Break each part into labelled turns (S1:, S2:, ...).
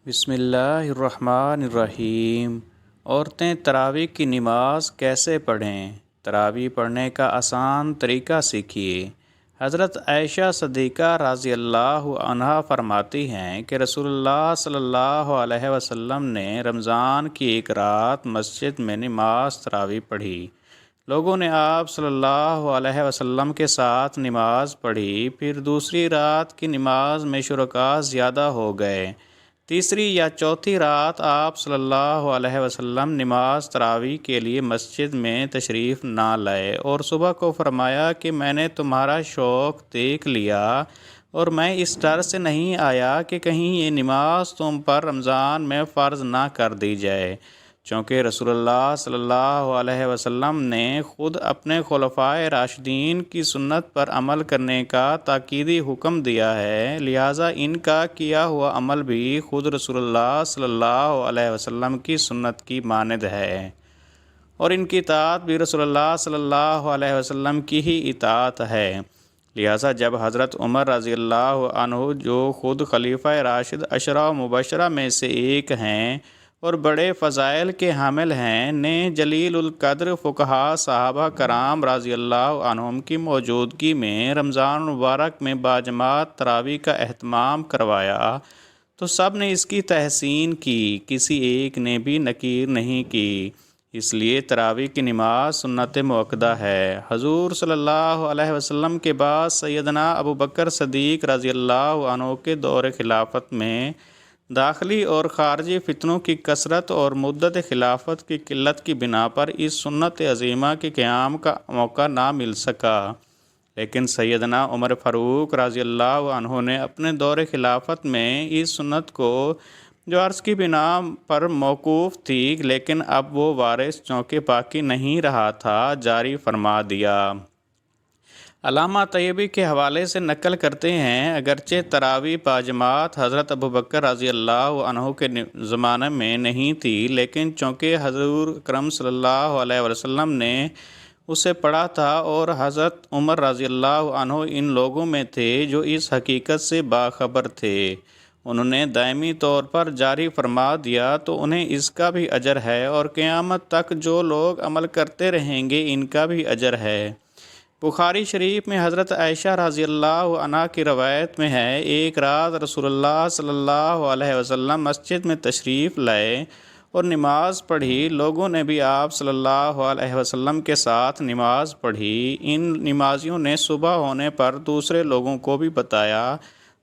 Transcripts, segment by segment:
S1: بسم اللہ الرحمن الرحیم۔ عورتیں تراویح کی نماز کیسے پڑھیں؟ تراویح پڑھنے کا آسان طریقہ سیکھیے۔ حضرت عائشہ صدیقہ رضی اللہ عنہا فرماتی ہیں کہ رسول اللہ صلی اللہ علیہ وسلم نے رمضان کی ایک رات مسجد میں نماز تراویح پڑھی۔ لوگوں نے آپ صلی اللہ علیہ وسلم کے ساتھ نماز پڑھی، پھر دوسری رات کی نماز میں شرکاء زیادہ ہو گئے۔ تیسری یا چوتھی رات آپ صلی اللہ علیہ وسلم نماز تراویح کے لیے مسجد میں تشریف نہ لائے اور صبح کو فرمایا کہ میں نے تمہارا شوق دیکھ لیا اور میں اس ڈر سے نہیں آیا کہ کہیں یہ نماز تم پر رمضان میں فرض نہ کر دی جائے، چونکہ رسول اللہ صلی اللہ علیہ وسلم نے خود اپنے خلفائے راشدین کی سنت پر عمل کرنے کا تاکیدی حکم دیا ہے، لہٰذا ان کا کیا ہوا عمل بھی خود رسول اللہ صلی اللہ علیہ وسلم کی سنت کی مانند ہے، اور ان کی اطاعت بھی رسول اللہ صلی اللہ علیہ وسلم کی ہی اطاعت ہے۔ لہٰذا جب حضرت عمر رضی اللہ عنہ، جو خود خلیفہ راشد عشرہ مبشرہ میں سے ایک ہیں اور بڑے فضائل کے حامل ہیں، نے جلیل القدر فقہاء صحابہ کرام رضی اللہ عنہم کی موجودگی میں رمضان مبارک میں باجماعت تراویح کا اہتمام کروایا تو سب نے اس کی تحسین کی، کسی ایک نے بھی نکیر نہیں کی۔ اس لیے تراویح کی نماز سنت مؤکدہ ہے۔ حضور صلی اللہ علیہ وسلم کے بعد سیدنا ابوبکر صدیق رضی اللہ عنہ کے دور خلافت میں داخلی اور خارجی فتنوں کی کثرت اور مدت خلافت کی قلت کی بنا پر اس سنت عظیمہ کے قیام کا موقع نہ مل سکا، لیکن سیدنا عمر فاروق رضی اللہ عنہ نے اپنے دور خلافت میں اس سنت کو، جو عرض کی بنا پر موقوف تھی لیکن اب وہ وارث چونکہ باقی نہیں رہا تھا، جاری فرما دیا۔ علامہ طیبی کے حوالے سے نقل کرتے ہیں، اگرچہ تراویح باجماعت حضرت ابوبکر رضی اللہ عنہ کے زمانے میں نہیں تھی، لیکن چونکہ حضور اکرم صلی اللہ علیہ وسلم نے اسے پڑھا تھا اور حضرت عمر رضی اللہ عنہ ان لوگوں میں تھے جو اس حقیقت سے باخبر تھے، انہوں نے دائمی طور پر جاری فرما دیا، تو انہیں اس کا بھی اجر ہے اور قیامت تک جو لوگ عمل کرتے رہیں گے ان کا بھی اجر ہے۔ بخاری شریف میں حضرت عائشہ رضی اللہ عنہا کی روایت میں ہے، ایک رات رسول اللہ صلی اللہ علیہ وسلم مسجد میں تشریف لائے اور نماز پڑھی، لوگوں نے بھی آپ صلی اللہ علیہ وسلم کے ساتھ نماز پڑھی۔ ان نمازیوں نے صبح ہونے پر دوسرے لوگوں کو بھی بتایا،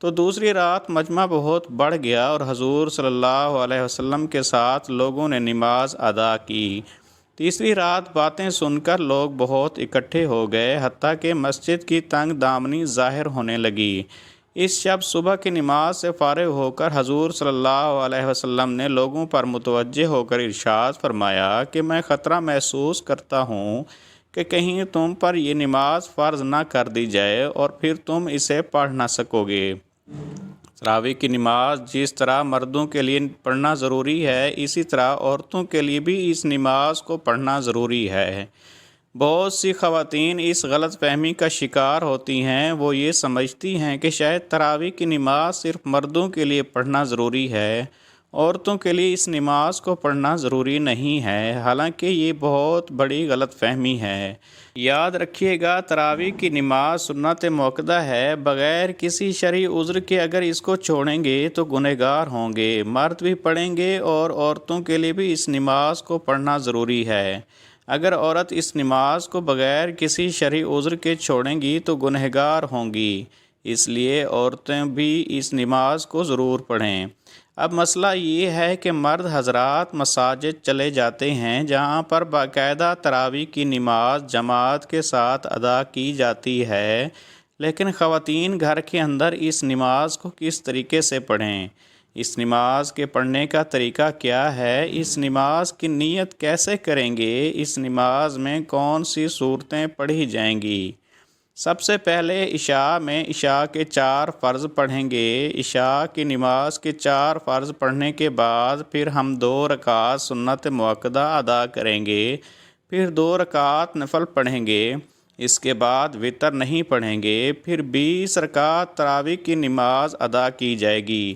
S1: تو دوسری رات مجمع بہت بڑھ گیا اور حضور صلی اللہ علیہ وسلم کے ساتھ لوگوں نے نماز ادا کی۔ تیسری رات باتیں سن کر لوگ بہت اکٹھے ہو گئے، حتیٰ کہ مسجد کی تنگ دامنی ظاہر ہونے لگی۔ اس شب صبح کی نماز سے فارغ ہو کر حضور صلی اللہ علیہ وسلم نے لوگوں پر متوجہ ہو کر ارشاد فرمایا کہ میں خطرہ محسوس کرتا ہوں کہ کہیں تم پر یہ نماز فرض نہ کر دی جائے اور پھر تم اسے پڑھ نہ سکو گے۔ تراویح کی نماز جس طرح مردوں کے لیے پڑھنا ضروری ہے، اسی طرح عورتوں کے لیے بھی اس نماز کو پڑھنا ضروری ہے۔ بہت سی خواتین اس غلط فہمی کا شکار ہوتی ہیں، وہ یہ سمجھتی ہیں کہ شاید تراویح کی نماز صرف مردوں کے لیے پڑھنا ضروری ہے، عورتوں کے لیے اس نماز کو پڑھنا ضروری نہیں ہے، حالانکہ یہ بہت بڑی غلط فہمی ہے۔ یاد رکھیے گا، تراویح کی نماز سنت مؤکدہ ہے، بغیر کسی شرعی عذر کے اگر اس کو چھوڑیں گے تو گنہگار ہوں گے۔ مرد بھی پڑھیں گے اور عورتوں کے لیے بھی اس نماز کو پڑھنا ضروری ہے۔ اگر عورت اس نماز کو بغیر کسی شرعی عذر کے چھوڑیں گی تو گنہگار ہوں گی، اس لیے عورتیں بھی اس نماز کو ضرور پڑھیں۔ اب مسئلہ یہ ہے کہ مرد حضرات مساجد چلے جاتے ہیں جہاں پر باقاعدہ تراویح کی نماز جماعت کے ساتھ ادا کی جاتی ہے، لیکن خواتین گھر کے اندر اس نماز کو کس طریقے سے پڑھیں؟ اس نماز کے پڑھنے کا طریقہ کیا ہے؟ اس نماز کی نیت کیسے کریں گے؟ اس نماز میں کون سی صورتیں پڑھی جائیں گی؟ سب سے پہلے عشاء میں عشاء کے 4 فرض پڑھیں گے۔ عشاء کی نماز کے 4 فرض پڑھنے کے بعد پھر ہم 2 رکعت سنت مؤکدہ ادا کریں گے، پھر 2 رکعت نفل پڑھیں گے، اس کے بعد وتر نہیں پڑھیں گے، پھر 20 رکعت تراویح کی نماز ادا کی جائے گی۔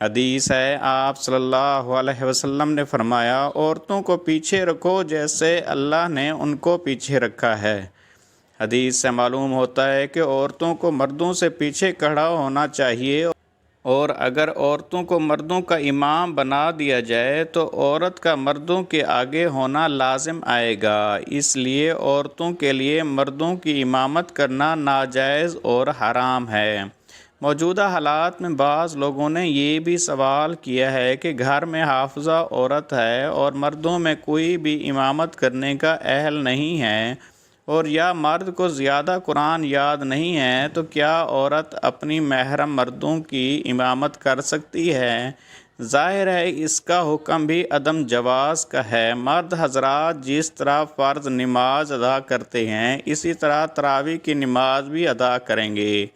S1: حدیث ہے، آپ صلی اللہ علیہ وسلم نے فرمایا، عورتوں کو پیچھے رکھو جیسے اللہ نے ان کو پیچھے رکھا ہے۔ حدیث سے معلوم ہوتا ہے کہ عورتوں کو مردوں سے پیچھے کھڑا ہونا چاہیے، اور اگر عورتوں کو مردوں کا امام بنا دیا جائے تو عورت کا مردوں کے آگے ہونا لازم آئے گا۔ اس لیے عورتوں کے لیے مردوں کی امامت کرنا ناجائز اور حرام ہے۔ موجودہ حالات میں بعض لوگوں نے یہ بھی سوال کیا ہے کہ گھر میں حافظہ عورت ہے اور مردوں میں کوئی بھی امامت کرنے کا اہل نہیں ہے، اور یا مرد کو زیادہ قرآن یاد نہیں ہے، تو کیا عورت اپنی محرم مردوں کی امامت کر سکتی ہے؟ ظاہر ہے اس کا حکم بھی عدم جواز کا ہے۔ مرد حضرات جس طرح فرض نماز ادا کرتے ہیں اسی طرح تراویح کی نماز بھی ادا کریں گے۔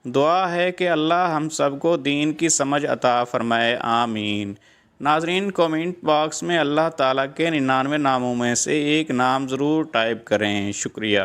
S1: دعا ہے کہ اللہ ہم سب کو دین کی سمجھ عطا فرمائے، آمین۔ ناظرین، کومنٹ باکس میں اللہ تعالیٰ کے 99 ناموں میں سے ایک نام ضرور ٹائپ کریں۔ شکریہ۔